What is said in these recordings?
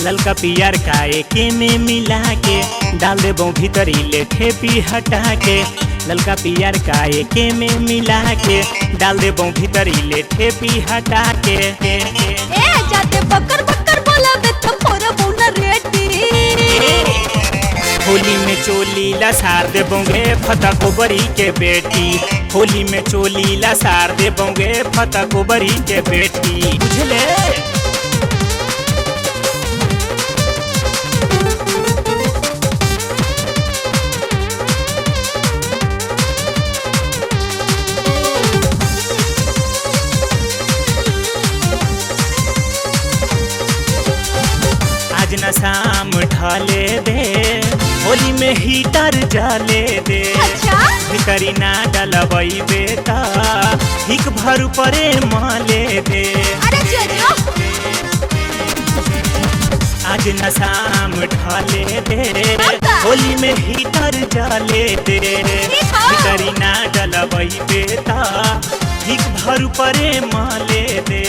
ललका पियर का एके में मिला के डाल देबो भीतरी ले ठेपी हटा के। ललका पियर का एके में मिला के डाल देबो भीतरी ले ठेपी हटा के। ए जाते बकर बकर बोलाबे तो फोरबो न रेटी। होली में चोली लसार देबोगे फता कोबरी के बेटी। होली में चोली लसार देबोगे फता कोबरी के बेटी। बुझले आज न शाम ढले दे होली में हीटर जले दे। अच्छा भीतरी ना डलबई बेटा हिक भर परे माले दे। अरे जोजो आज न शाम ढले दे होली में हीटर जले दे। भीतरी ना डलबई बेटा हिक भर परे माले दे।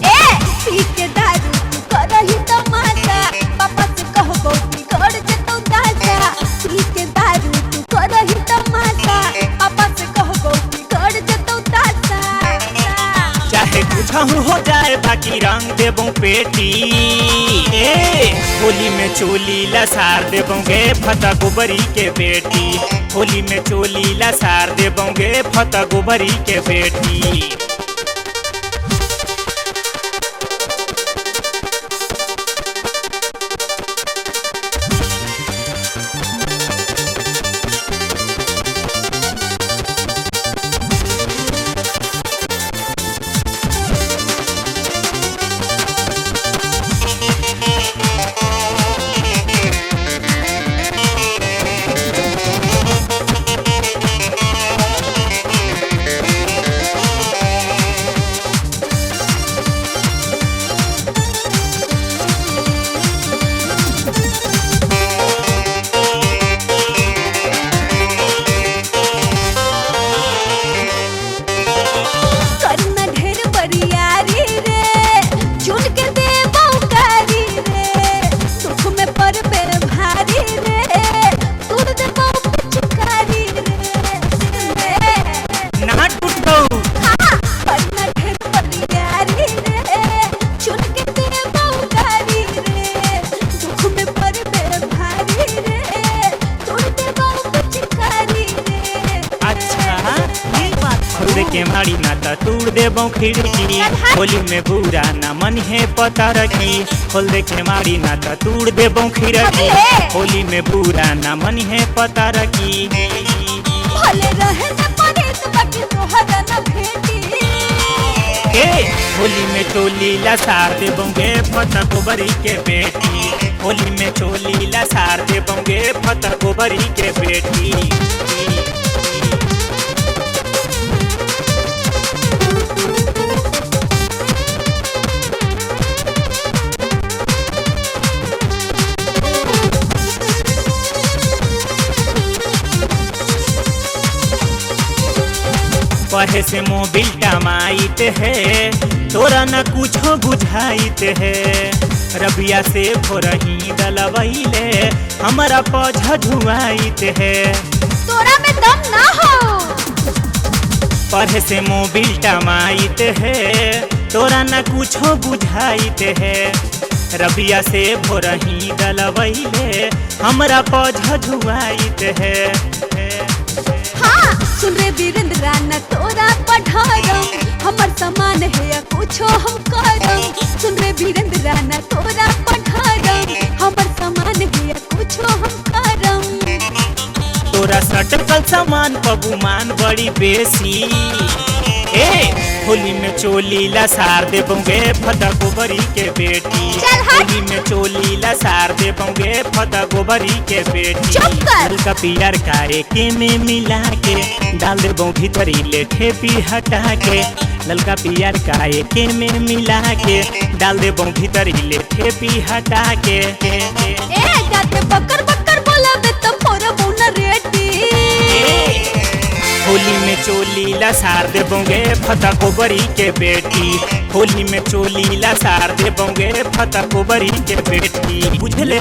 ए पी के दारू करही तमाशा पापा से कहबो कि घर जतो दादा। पी के दारू तू करही तमाशा पापा से कहबो कि घर जतो दादा। चाहे कुछ हो जाए बाकी रंग देबो पेटी। ए होली में चोली लसार देबोगे फता गोबरी के बेटी। होली में चोली लसार देबोगे फता गोबरी के बेटी। के मारी ना त तोड़ देबो खिड़की। होली में बुरा ना मन है पता रखी। खोल दे के मारी ना त तोड़ देबो खिड़की। होली में बुरा ना मन है पता रखी। भले रहे न परे तो बाकी तोहरा न भेटी। ए होली में चोली लसार देबोगे फता कोबरी के बेटी। होली में चोली लसार देबोगे फता कोबरी के बेटी। पढ़े से मोबिल टमाइत है तोरा न कुछो बुझाइत है। रबिया से भोरही डलबैले हमारा पौधा धुआइत है। तोरा में दम ना हो। पढ़े से मोबिल टमाइत है तोरा न कुछो बुझाइत है। रबिया से भोरही डलबैले हमारा पौधा धुआइत है। हाँ सुन रे वीरेंद्र राणा तोरा पढ़ारम हमर समान है या कुछो हम करम सुन रे वीरेंद्र राणा तोरा पढ़ारम हमर समान है या कुछो हम करम तोरा सटकल सामान पबुमान बड़ी बेसी ए होली में चोली लसार दे बंगे फता गोबरी के बेटी चल हट। होली में चोली लसार दे बंगे फता गोबरी के बेटी चुप कर। हल्का पियर का एके में मिला के डाल दे बं भीतरी ले ठेपी हटा के ललका पियर का एके में मिला के डाल दे बं भीतरी ले ठेपी हटा के ए जाते बकर बकर बोलाबे तो फोरा बोना रेटी होली में चोली लसार दे बोंगे फता गोबरी के बेटी होली में चोली लसार दे बोंगे फता गोबरी के बेटी बुझले।